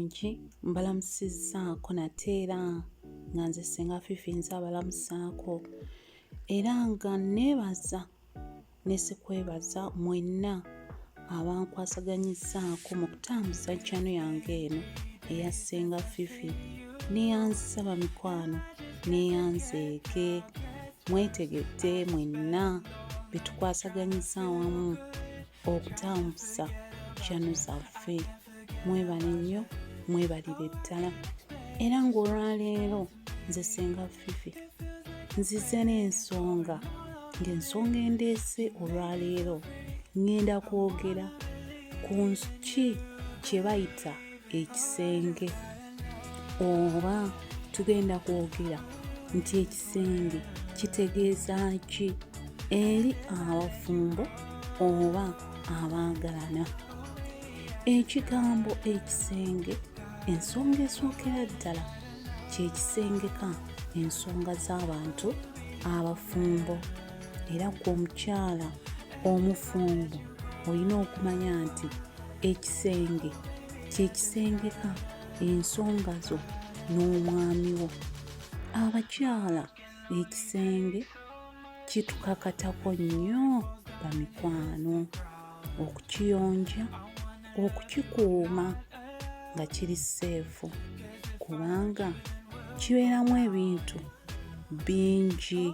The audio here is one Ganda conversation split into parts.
Bulungi, mbalamusizzaako nate era nga nze Ssenga Fifi nzabalamusaako era nga neebaza ne sikwebaza mwenna abankwasaganyizzaako mu kutambuza channel yange eno eya Ssenga Fifi neyanzisaba mikwano neyanzeeke mwetegedde mwenna betukwasaganyizza awamu okutambuza channel zaffe. Mwebale nnyo, mwebalire ddala. Era ng'olwaleero nze Ssenga Fifi nzize n'ensonga, ng'ensonga endeese olwaleero ngenda kwogera ku ki kye bayita ekisenge, oba tugenda kwogera nti ekisenge kitegeeza ki eri abafumbo oba abaagalana. Ekigambo ekisenge, ensonga esookera ddala kye kisengeka ensonga z'abantu abafumbo. Era gwe omukyala omufumbo olina okumanya nti ekisenge kye kisengeka ensonga zo n'omwami wo. Abakyala ekisenge kitukakatako nnyo bamikwano, okukiyonja, okukikuuma nga kiri seefu kubanga kibeeramu ebintu bingi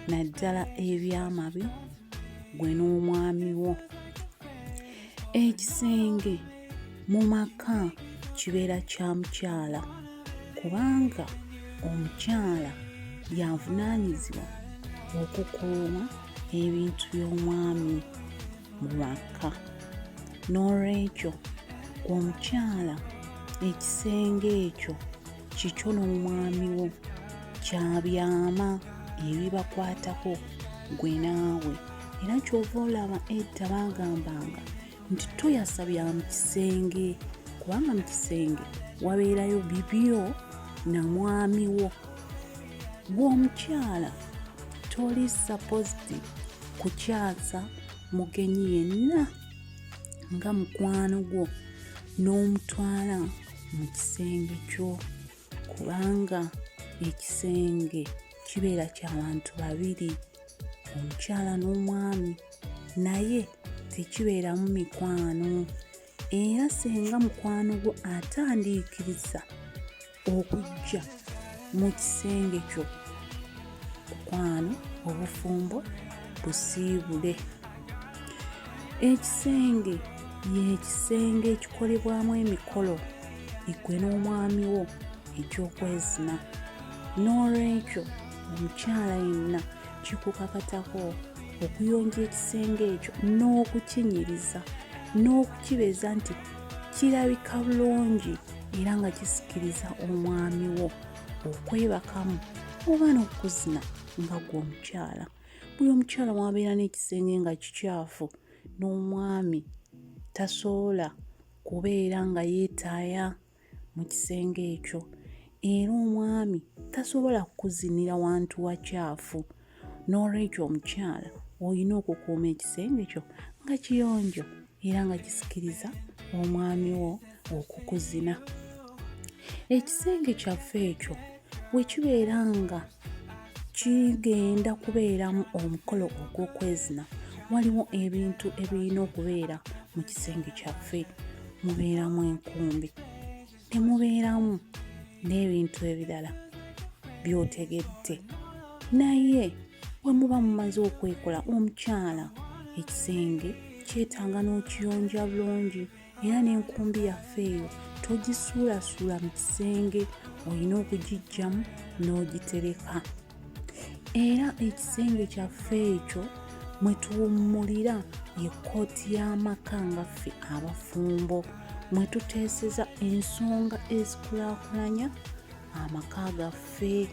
naddala eby'amabi gwe n'omwami wo. Ekisenge mu maka kibeera kya mukyala kubanga omukyala y'avunaanyizibwa okukuuma ebintu by'omwami mu maka. N'olwekyo omukyala ekisenge ekyo kikyo n'omwami wo, kya byama ebibakwatako gwe naawe. Era kyova olaba edda baagambanga nti toyasa bya mu kisenge kubanga mu kisenge wabeerayo bibyo na mwami wo. Gwe omukyala toli supposed kukyasa mugenyi yenna nga mukwano gwo n'omutwala mu kisenge kyo kubanga ekisenge kibeera ky'abantu babiri, omukyala n'omwami, naye tekibeeramu mikwano. Era singa mukwano gwo atandiikiriza okujja mu kisenge kyo, mukwano obufumbo busiibule. Ekisenge y'ekisenge ekikolebwamu emikolo gwe n'omwami wo egy'okwezina. N'olwekyo omukyala yenna kikukakatako okuyonja ekisenge ekyo n'okukinyiriza n'okukibeza nti kirabika bulungi era nga kisikiriza omwami wo okwebakamu oba n'okuzina nga gwe omukyala. Buli omukyala mwabeera n'ekisenge nga kikyafu n'omwami tasobola kubeera nga yeetaaya mu kisenge ekyo, era omwami tasobola kukuzinira wantu wakyafu. N'olwekyo omukyala olina okukuuma ekisenge kyo nga kiyonjo era nga kisikiriza omwami wo okukuzina. Ekisenge kyaffe ekyo bwe kibeera nga kigenda kubeeramu omukolo ogw'okwezina, waliwo ebintu ebirina okubeera mu kisenge kyaffe. Mubeeramu enkumbi, ne mubeeramu n'ebintu ebirala by'otegedde. Naye bwe muba mumaze okwekola, omukyala ekisenge kyetaaga n'okiyonja bulungi, era n'enkumbi yaffe eyo togisuulasuula mu kisenge, olina okugiggyamu n'ogitereka. Era ekisenge kyaffe ekyo mwe tuwummulira y'ekkooti y'amaka nga ffe abafumbo, mwe tuteeseza ensonga ezikulaakulanya amaka gaffe.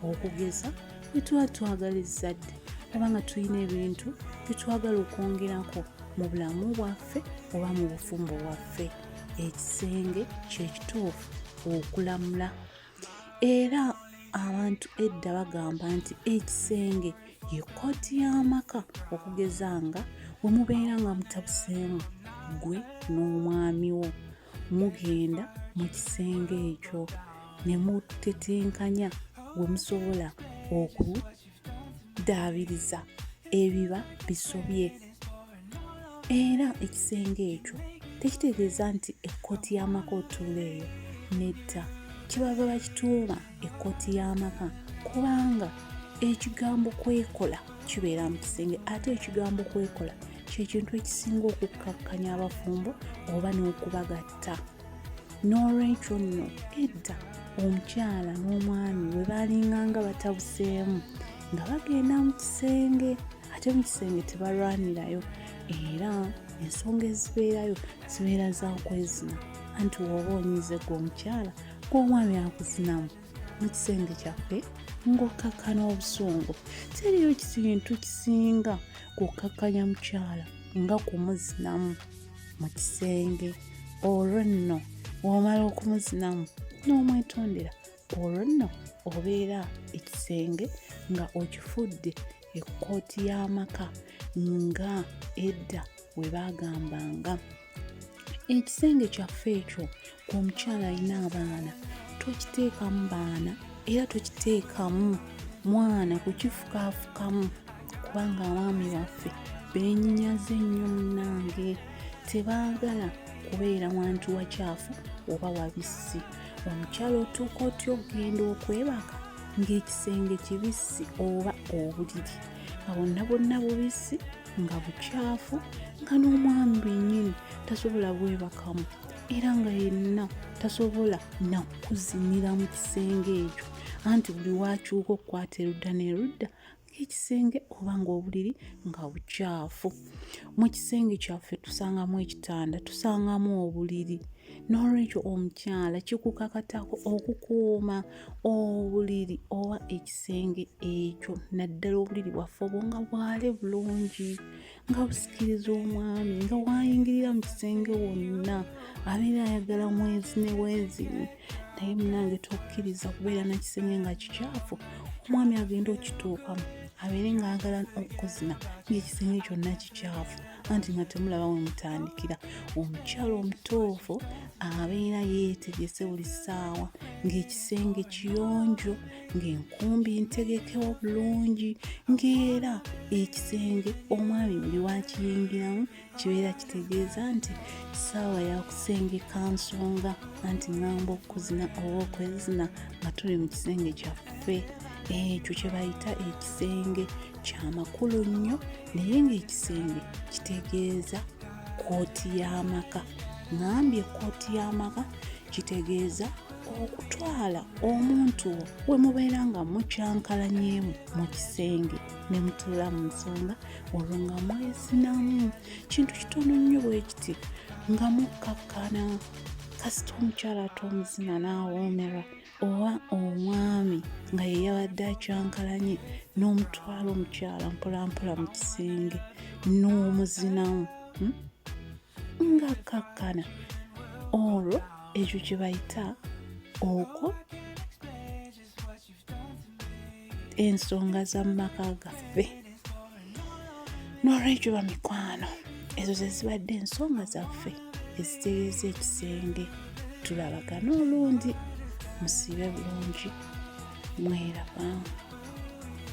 Okugeza bwe tuba twagala ezzadde oba nga tulina ebintu bye twagala okwongerako mu bulamu bwaffe oba mu bufumbo bwaffe, ekisenge kye kituufu okulamula. Era abantu edda bagamba nti ekisenge y'ekkooti y'amaka, okugeza nga bwe mubeera nga mutabuseemu gwe n'omwami wo, mugenda mu kisenge ekyo ne mutetenkanya we musobola okudaabiriza ebiba bisobye. Era ekisenge ekyo tekitegeeza nti ekkooti y'amaka otuula eyo, nedda, kibaba bakituuma ekkooti y'amaka kubanga ekigambo kwekola kibeera mu kisenge, ate ekigambo kwekola kyekintu ekisinga okukkakkanya abafumbo oba n'okubagatta. N'olwekyo nno edda omukyala n'omwami bwe baalinganga batabuseemu nga bagenda mu kisenge, ate mu kisenge tebalwanirayo, era ensonga ezibeerayo zibeera za kwezina. Anti bw'oba onyize gwe omukyala ng'omwami akuzinamu mu kisenge kyaffe ng'okkakkana obusungu, teriyo kintu kisinga kukkakkanya mukyala nga kumuzinamu mu kisenge. Olwo nno bw'omala okumuzinamu n'omwetondera, olwo nno obeera ekisenge nga okifudde ekkooti y'amaka nga edda bwe baagambanga. Ekisenge kyaffe ekyo omukyala alina abaana, tokiteekamu baana era tokiteekamu mwana kukifukaafukamu, kubanga abaami baffe beenyinyaze nnyo munnange, tebaagala kubeera wantu wacaafu oba wabisi. Omukyala otuuka otya ogenda okwebaka ng'ekisenge kibisi oba obuliri nga bonna bubisi nga bukyafu, nga n'omwami bennyini tasobola bwebakamu era nga yenna tasobola na kuzinira mu kisenge ekyo, anti buli wakyuka okukwata erudda n'erudda ng'ekisenge oba ng'obuliri nga bukyafu. Mu kisenge kyaffe tusangamu ekitanda, tusangamu obuliri. N'olwekyo omukyala kikukakatako okukuuma obuliri oba ekisenge ekyo, naddala obuliri bwaffe obwo nga bwale bulungi, nga busikiriza omwami, nga wayingirira mu kisenge wonna abeera ayagala mwezi ne bwezini. Naye munnange tokkiriza kubeera na kisenge nga kikyafu, omwami agenda okituukamu abeere ng'ayagala okukuzina ng'ekisenge kyonna kikyafu, anti nga temulaba we mutandikira. Omukyala omutuufu abeera yeetegese buli ssaawa ng'ekisenge kiyonjo, ng'enkumbi ntegekewo bulungi, ng'era ekisenge omwami buli wakiyingiramu kibeera kitegeeza nti ssaawa ya kusengeka nsonga, anti ngamba okuzina oba okwezina nga tuli mu kisenge kyaffe. Ekyo kye bayita ekisenge kya makulu nnyo, naye ng'ekisenge kitegeeza kkooti y'amaka. Ngambye kkooti y'amaka kitegeeza okutwala omuntu we mubeera nga mukyankalanyeemu mu kisenge ne mutuula mu nsonga, olwo nga mwezinamu. Kintu kitono nnyo bwe kiti nga mukkakkana, kasita omukyala ate omuzina n'awoomerwa, oba omwami nga ye yabadde akyankalanye n'omutwala omukyala mpolampola mu kisenge n'omuzinamu nga akkakkana, olwo ekyo kye bayita okwo ensonga za maka gaffe. N'olwekyo bamikwano, ezo ze zibadde ensonga zaffe ezitegeeza ekisenge. Tulabagana olundi, musiibe bulungi, mweraba.